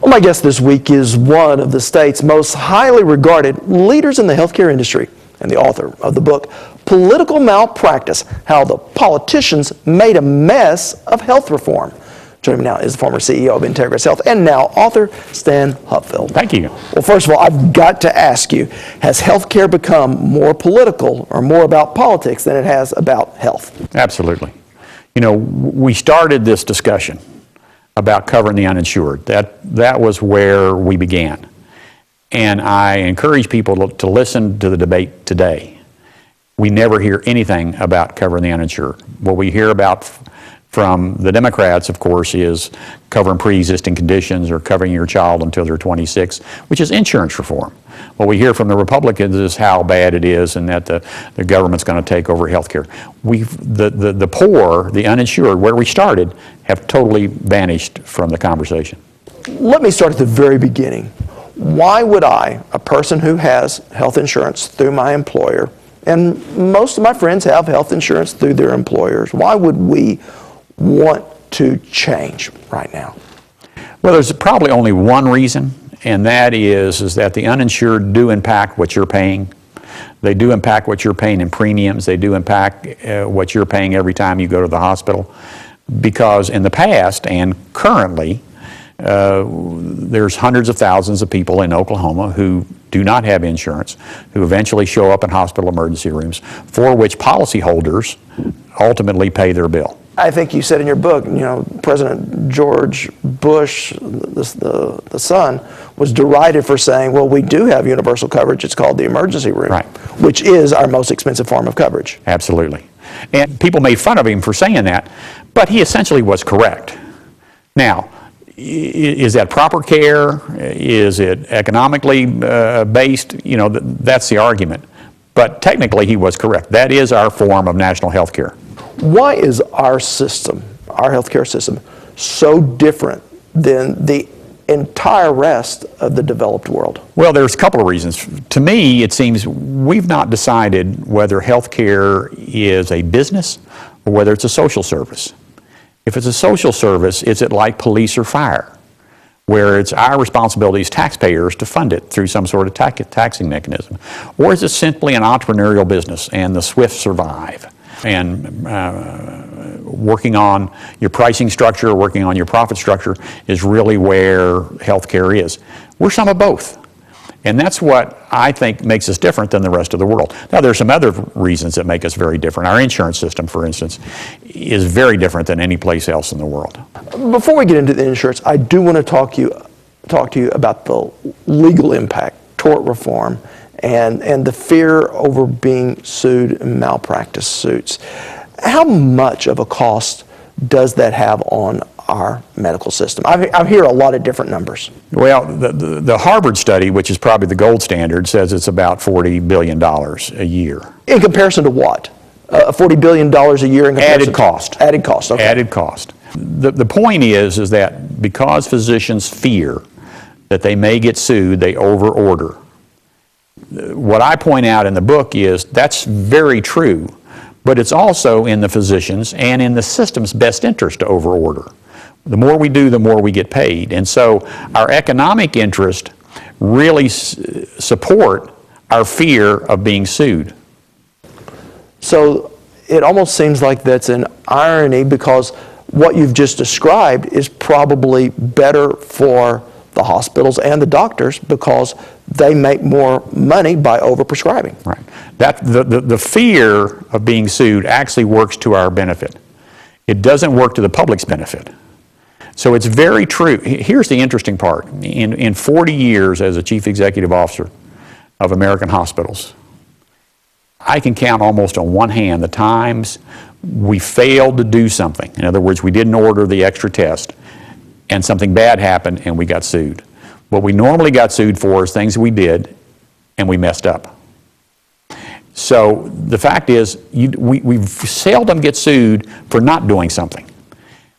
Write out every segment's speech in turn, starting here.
Well, my guest this week is one of the state's most highly regarded leaders in the healthcare industry and the author of the book, Political Malpractice, How the Politicians Made a Mess of Health Reform. Joining me now is the former CEO of Integris Health and now author Stan Hupfeld. Thank you. Well, first of all, I've got to ask you, has healthcare become more political or more about politics than it has about health? Absolutely. You know, we started this discussion about covering the uninsured. That was where we began. And I encourage people to listen to the debate today. We never hear anything about covering the uninsured. What we hear about from the Democrats, of course, is covering pre-existing conditions or covering your child until they're 26, which is insurance reform. What we hear from the Republicans is how bad it is and that the government's going to take over health care. The poor, the uninsured, where we started, have totally vanished from the conversation. Let me start at the very beginning. Why would I, a person who has health insurance through my employer, and most of my friends have health insurance through their employers, why would we want to change right now? Well, there's probably only one reason, and that is that the uninsured do impact what you're paying. They do impact what you're paying in premiums. They do impact what you're paying every time you go to the hospital. Because in the past and currently, there's hundreds of thousands of people in Oklahoma who do not have insurance, who eventually show up in hospital emergency rooms, for which policyholders ultimately pay their bill. I think you said in your book, you know, President George Bush, the son, was derided for saying, well, we do have universal coverage. It's called the emergency room, right, which is our most expensive form of coverage. Absolutely. And people made fun of him for saying that, but he essentially was correct. Now, is that proper care? Is it economically based? You know, that's the argument. But technically, he was correct. That is our form of national health care. Why is our system, our healthcare system, so different than the entire rest of the developed world? Well, there's a couple of reasons. To me, it seems we've not decided whether healthcare is a business or whether it's a social service. If it's a social service, is it like police or fire, where it's our responsibility as taxpayers to fund it through some sort of taxing mechanism? Or is it simply an entrepreneurial business and the swift survive? And working on your pricing structure, working on your profit structure is really where healthcare is. We're some of both. And that's what I think makes us different than the rest of the world. Now, there's some other reasons that make us very different. Our insurance system, for instance, is very different than any place else in the world. Before we get into the insurance, I do want to talk to you about the legal impact, tort reform, and the fear over being sued in malpractice suits. How much of a cost does that have on our medical system? I hear a lot of different numbers. Well, the Harvard study, which is probably the gold standard, says it's about $40 billion a year. In comparison to what? $40 billion a year in comparison Added cost. Added cost, okay. Added cost. The point is that because physicians fear that they may get sued, they over-order. What I point out in the book is that's very true, but it's also in the physician's and in the system's best interest to over-order. The more we do, the more we get paid. And so our economic interest really support our fear of being sued. So it almost seems like that's an irony, because what you've just described is probably better for the hospitals and the doctors because they make more money by overprescribing. Right. The fear of being sued actually works to our benefit. It doesn't work to the public's benefit. So it's very true. Here's the interesting part. In 40 years as a chief executive officer of American hospitals, I can count almost on one hand the times we failed to do something. In other words, we didn't order the extra test and something bad happened and we got sued. What we normally got sued for is things we did and we messed up. So the fact is, we seldom get sued for not doing something.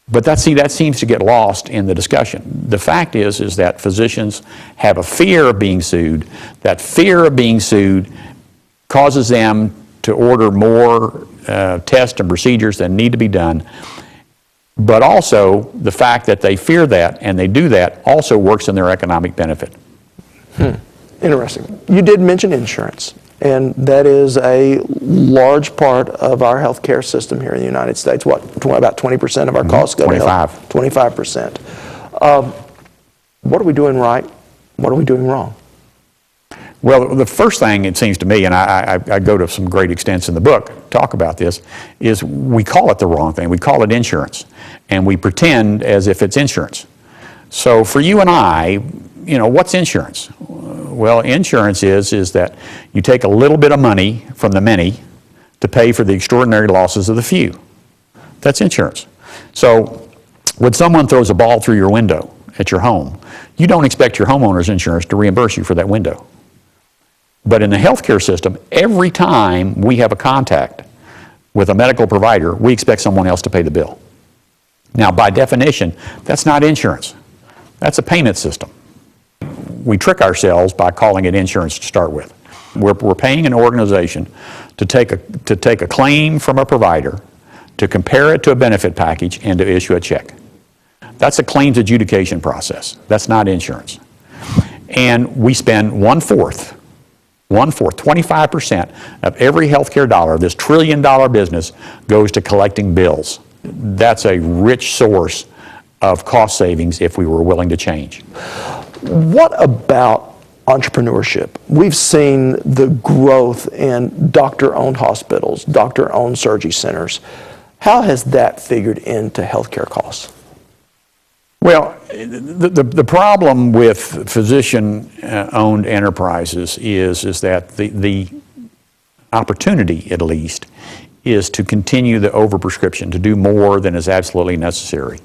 But that seems to get lost in the discussion. The fact is that physicians have a fear of being sued. That fear of being sued causes them to order more tests and procedures that need to be done. But also, the fact that they fear that and they do that also works in their economic benefit. Interesting. You did mention insurance, and that is a large part of our healthcare system here in the United States. What, about 20% of our costs go to health? 25%. What are we doing right? What are we doing wrong? Well, the first thing, it seems to me, and I go to some great extents in the book, talk about this, is we call it the wrong thing. We call it insurance, and we pretend as if it's insurance. So for you and I, what's insurance? Well, insurance is that you take a little bit of money from the many to pay for the extraordinary losses of the few. That's insurance. So when someone throws a ball through your window at your home, you don't expect your homeowner's insurance to reimburse you for that window. But in the healthcare system, every time we have a contact with a medical provider, we expect someone else to pay the bill. Now, by definition, that's not insurance. That's a payment system. We trick ourselves by calling it insurance to start with. We're paying an organization to take a claim from a provider, to compare it to a benefit package, and to issue a check. That's a claims adjudication process. That's not insurance. And we spend 25% of every healthcare dollar, this trillion-dollar business, goes to collecting bills. That's a rich source of cost savings if we were willing to change. What about entrepreneurship? We've seen the growth in doctor-owned hospitals, doctor-owned surgery centers. How has that figured into healthcare costs? Well, the problem with physician-owned enterprises is that the opportunity, at least, is to continue the overprescription, to do more than is absolutely necessary.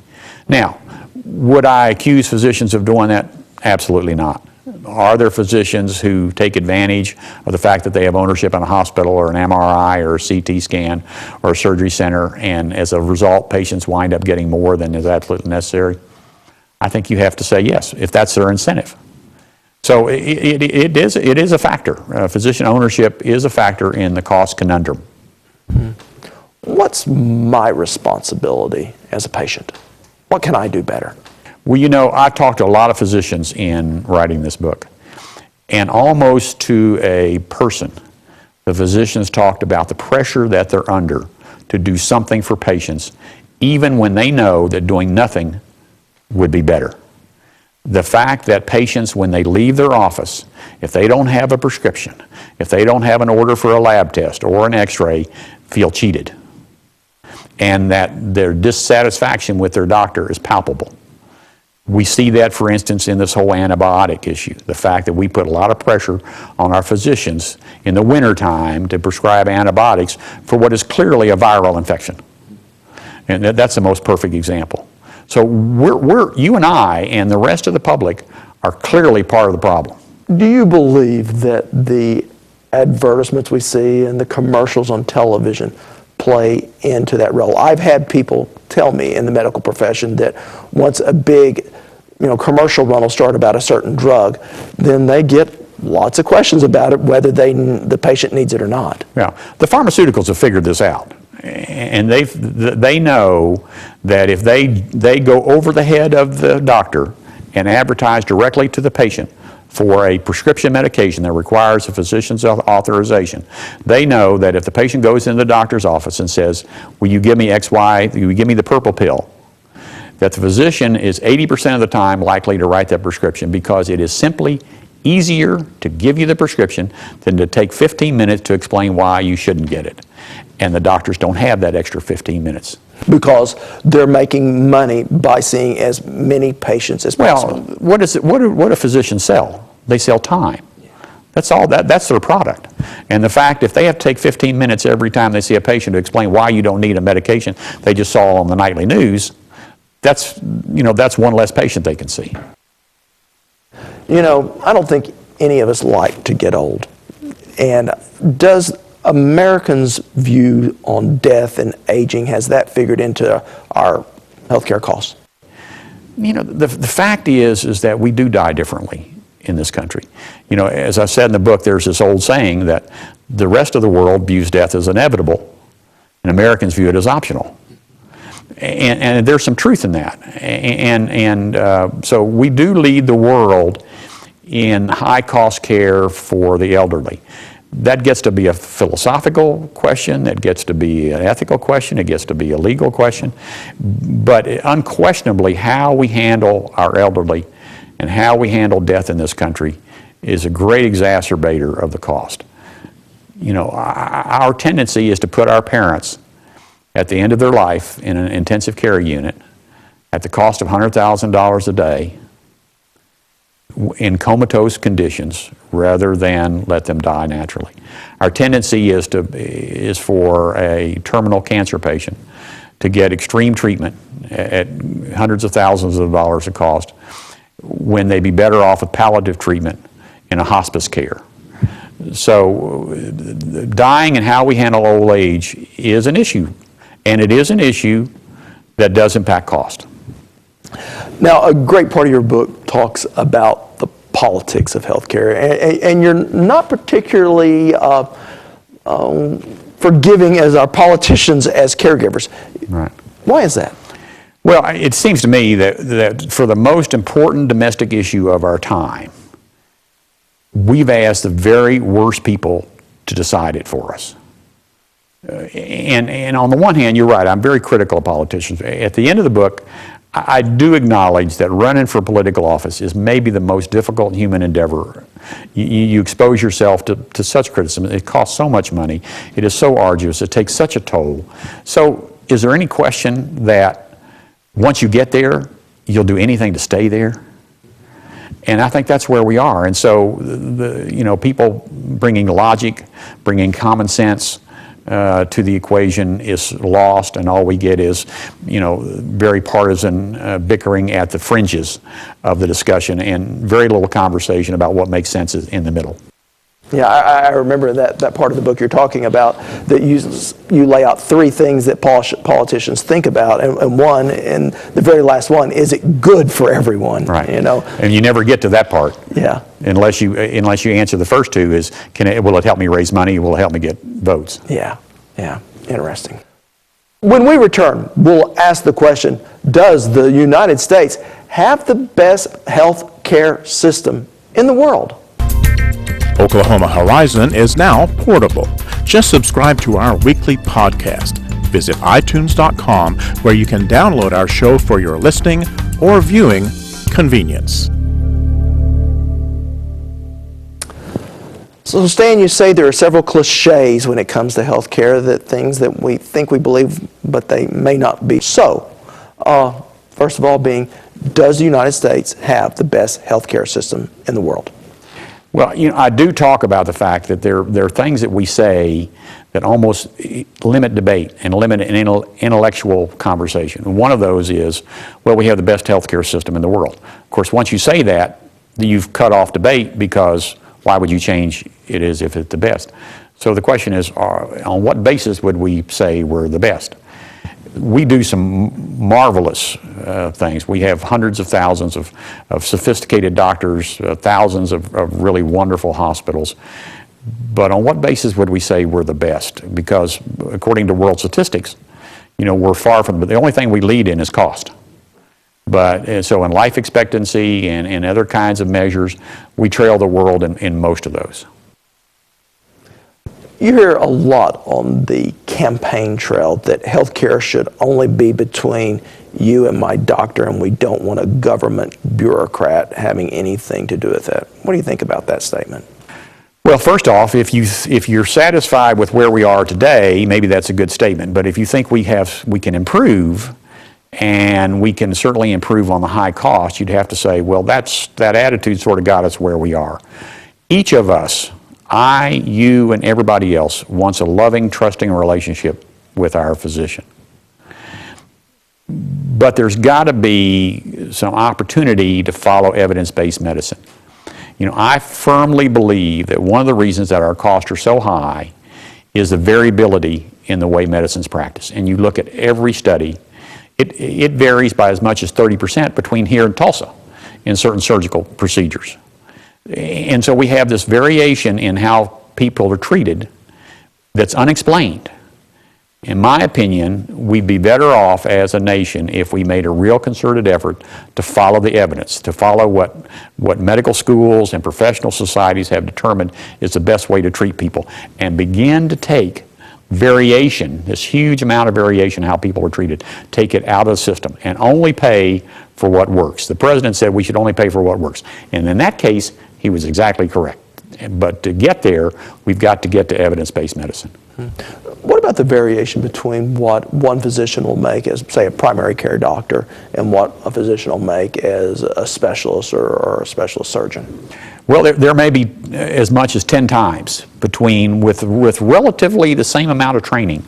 Now, would I accuse physicians of doing that? Absolutely not. Are there physicians who take advantage of the fact that they have ownership in a hospital or an MRI or a CT scan or a surgery center, and as a result, patients wind up getting more than is absolutely necessary? I think you have to say yes, if that's their incentive. So it is a factor. Physician ownership is a factor in the cost conundrum. What's my responsibility as a patient? What can I do better? Well, I've talked to a lot of physicians in writing this book, and almost to a person, the physicians talked about the pressure that they're under to do something for patients, even when they know that doing nothing would be better. The fact that patients, when they leave their office, if they don't have a prescription, if they don't have an order for a lab test or an x-ray, feel cheated. And that their dissatisfaction with their doctor is palpable. We see that, for instance, in this whole antibiotic issue. The fact that we put a lot of pressure on our physicians in the wintertime to prescribe antibiotics for what is clearly a viral infection. And that's the most perfect example. So you and I and the rest of the public are clearly part of the problem. Do you believe that the advertisements we see and the commercials on television play into that role? I've had people tell me in the medical profession that once a big commercial run will start about a certain drug, then they get lots of questions about it, whether the patient needs it or not. Yeah, the pharmaceuticals have figured this out. And they know that if they go over the head of the doctor and advertise directly to the patient for a prescription medication that requires a physician's authorization, they know that if the patient goes into the doctor's office and says, will you give me XY, will you give me the purple pill, that the physician is 80% of the time likely to write that prescription, because it is simply easier to give you the prescription than to take 15 minutes to explain why you shouldn't get it. And the doctors don't have that extra 15 minutes. Because they're making money by seeing as many patients as possible. Well, what do physicians sell? They sell time. That's all. That's their product. And the fact, if they have to take 15 minutes every time they see a patient to explain why you don't need a medication they just saw on the nightly news, that's one less patient they can see. I don't think any of us like to get old. And does Americans' view on death and aging, has that figured into our healthcare costs? The fact is that we do die differently in this country. As I said in the book, there's this old saying that the rest of the world views death as inevitable, and Americans view it as optional. And there's some truth in that. So we do lead the world in high-cost care for the elderly. That gets to be a philosophical question, that gets to be an ethical question, it gets to be a legal question, but unquestionably how we handle our elderly and how we handle death in this country is a great exacerbator of the cost. You know, our tendency is to put our parents at the end of their life in an intensive care unit at the cost of $100,000 a day in comatose conditions rather than let them die naturally. Our tendency is for a terminal cancer patient to get extreme treatment at hundreds of thousands of dollars of cost when they'd be better off with palliative treatment in a hospice care. So dying and how we handle old age is an issue, and it is an issue that does impact cost. Now, a great part of your book talks about the politics of healthcare, and you're not particularly forgiving as our politicians as caregivers. Right. Why is that? Well, it seems to me that for the most important domestic issue of our time, we've asked the very worst people to decide it for us. And on the one hand, you're right, I'm very critical of politicians. At the end of the book, I do acknowledge that running for political office is maybe the most difficult human endeavor. You expose yourself to such criticism. It costs so much money. It is so arduous. It takes such a toll. So is there any question that once you get there, you'll do anything to stay there? And I think that's where we are. And so, people bringing logic, bringing common sense to the equation is lost, and all we get is, very partisan bickering at the fringes of the discussion and very little conversation about what makes sense in the middle. Yeah, I remember that part of the book you're talking about, that you lay out three things that politicians think about, and one, and the very last one, is it good for everyone? Right. And you never get to that part. Yeah. Unless you answer the first two, is will it help me raise money? Will it help me get votes? Yeah. Interesting. When we return, we'll ask the question, does the United States have the best health care system in the world? Oklahoma Horizon is now portable. Just subscribe to our weekly podcast. Visit iTunes.com, where you can download our show for your listening or viewing convenience. So, Stan, you say there are several cliches when it comes to healthcare, that things that we think we believe, but they may not be. So, first of all does the United States have the best healthcare system in the world? Well, I do talk about the fact that there are things that we say that almost limit debate and limit an intellectual conversation. One of those is, well, we have the best healthcare system in the world. Of course, once you say that, you've cut off debate, because why would you change it as if it's the best? So the question is, on what basis would we say we're the best? We do some marvelous things. We have hundreds of thousands of sophisticated doctors, thousands of really wonderful hospitals. But on what basis would we say we're the best? Because according to world statistics, we're far from, but the only thing we lead in is cost. But so in life expectancy and other kinds of measures, we trail the world in most of those. You hear a lot on the campaign trail that healthcare should only be between you and my doctor, and we don't want a government bureaucrat having anything to do with that. What do you think about that statement? Well, first off, if you're satisfied with where we are today, maybe that's a good statement. But if you think we can improve, and we can certainly improve on the high cost, you'd have to say, well, that attitude sort of got us where we are. Each of us, I, you, and everybody else, wants a loving, trusting relationship with our physician. But there's got to be some opportunity to follow evidence-based medicine. I firmly believe that one of the reasons that our costs are so high is the variability in the way medicine's practiced. And you look at every study, it varies by as much as 30% between here and Tulsa in certain surgical procedures. And so we have this variation in how people are treated that's unexplained. In my opinion, we'd be better off as a nation if we made a real concerted effort to follow the evidence, to follow what medical schools and professional societies have determined is the best way to treat people, and begin to take variation, this huge amount of variation in how people are treated, take it out of the system and only pay for what works. The president said we should only pay for what works. And in that case, he was exactly correct. But to get there, we've got to get to evidence-based medicine. What about the variation between what one physician will make as, say, a primary care doctor and what a physician will make as a specialist or a specialist surgeon? Well, there may be as much as 10 times between, with relatively the same amount of training,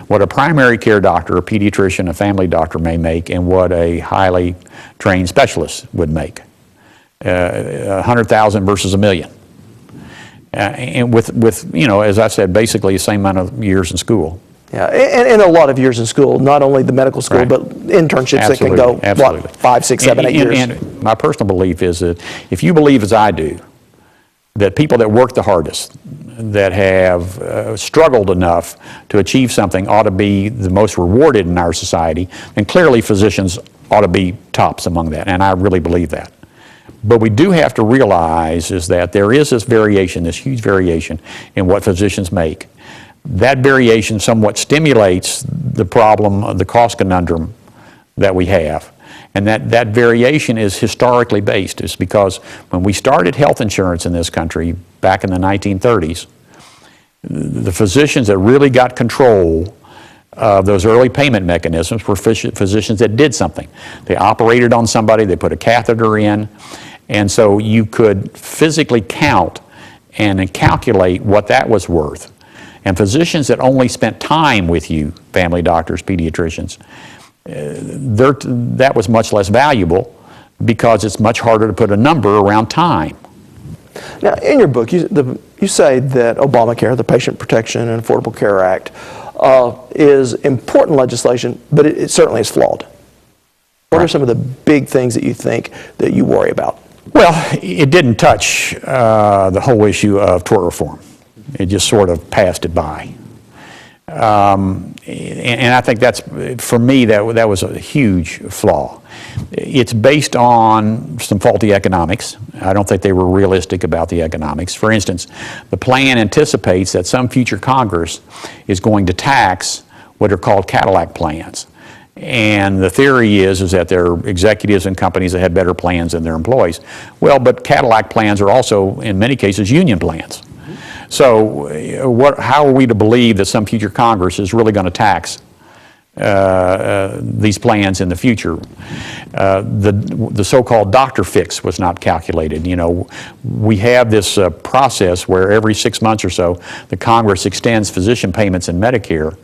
what a primary care doctor, a pediatrician, a family doctor may make and what a highly trained specialist would make. 100,000 versus 1 million. And with, you know, as I said, basically the same amount of years in school. Yeah, and a lot of years in school, not only the medical school, Right. but internships that can go, Absolutely. what, 5, 6, 7, 8 years? And my personal belief is that if you believe as I do, that people that work the hardest, that have struggled enough to achieve something ought to be the most rewarded in our society, then clearly physicians ought to be tops among that, and I really believe that. But we do have to realize is that there is this variation, this huge variation in what physicians make. That variation somewhat stimulates the problem, the cost conundrum that we have. And that variation is historically based. It's because when we started health insurance in this country back in the 1930s, the physicians that really got control of those early payment mechanisms were physicians that did something. They operated on somebody, they put a catheter in, and so you could physically count and calculate what that was worth. And physicians that only spent time with you, family doctors, pediatricians, that was much less valuable because it's much harder to put a number around time. Now, in your book, you say that Obamacare, the Patient Protection and Affordable Care Act, is important legislation, but it certainly is flawed. What are some of the big things that you think that you worry about? Well, it didn't touch the whole issue of tort reform. It just sort of passed it by. And I think that's, for me, that was a huge flaw. It's based on some faulty economics. I don't think they were realistic about the economics. For instance, the plan anticipates that some future Congress is going to tax what are called Cadillac plans. And the theory is that there are executives and companies that have better plans than their employees. Well, but Cadillac plans are also, in many cases, union plans. So how are we to believe that some future Congress is really going to tax these plans in the future? The so-called doctor fix was not calculated. You know, we have this process where every 6 months or so, the Congress extends physician payments in Medicare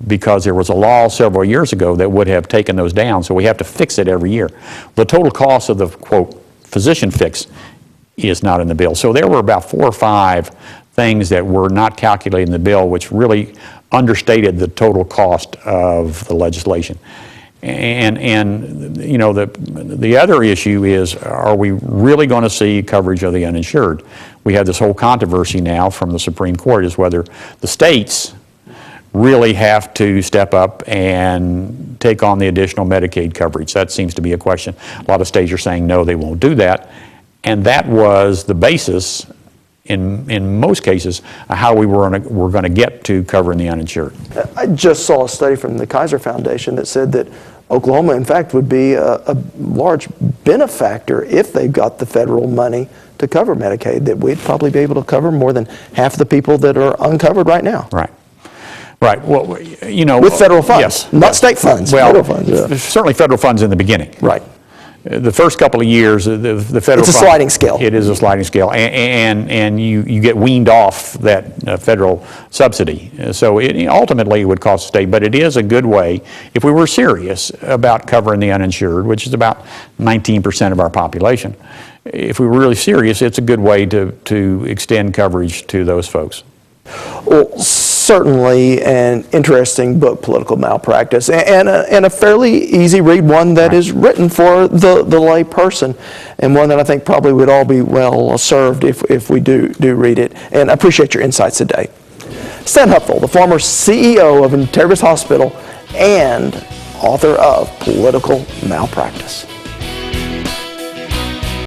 because there was a law several years ago that would have taken those down, so we have to fix it every year. The total cost of the, quote, physician fix is not in the bill. So there were about 4 or 5 things that were not calculated in the bill, which really understated the total cost of the legislation. And you know, the other issue is, are we really going to see coverage of the uninsured? We have this whole controversy now from the Supreme Court is whether the states really have to step up and take on the additional Medicaid coverage. That seems to be a question. A lot of states are saying no, they won't do that. And that was the basis, in most cases, how we were going to get to covering the uninsured. I just saw a study from the Kaiser Foundation that said that Oklahoma, in fact, would be a large benefactor if they got the federal money to cover Medicaid, that we'd probably be able to cover more than half the people that are uncovered right now. Right. Right. Well, you know, with federal funds, yes, not state funds. Well, federal funds, yeah. Certainly federal funds in the beginning. Right. The first couple of years, the federal it's a sliding scale. It is a sliding scale, and you get weaned off that federal subsidy. So it ultimately would cost the state, but it is a good way if we were serious about covering the uninsured, which is about 19% of our population. If we were really serious, it's a good way to extend coverage to those folks. Well, certainly an interesting book, Political Malpractice, and a fairly easy read, one that is written for the lay person, and one that I think probably would all be well served if we do read it. And I appreciate your insights today. Stan Hupfeld, the former CEO of Integris Hospital and author of Political Malpractice.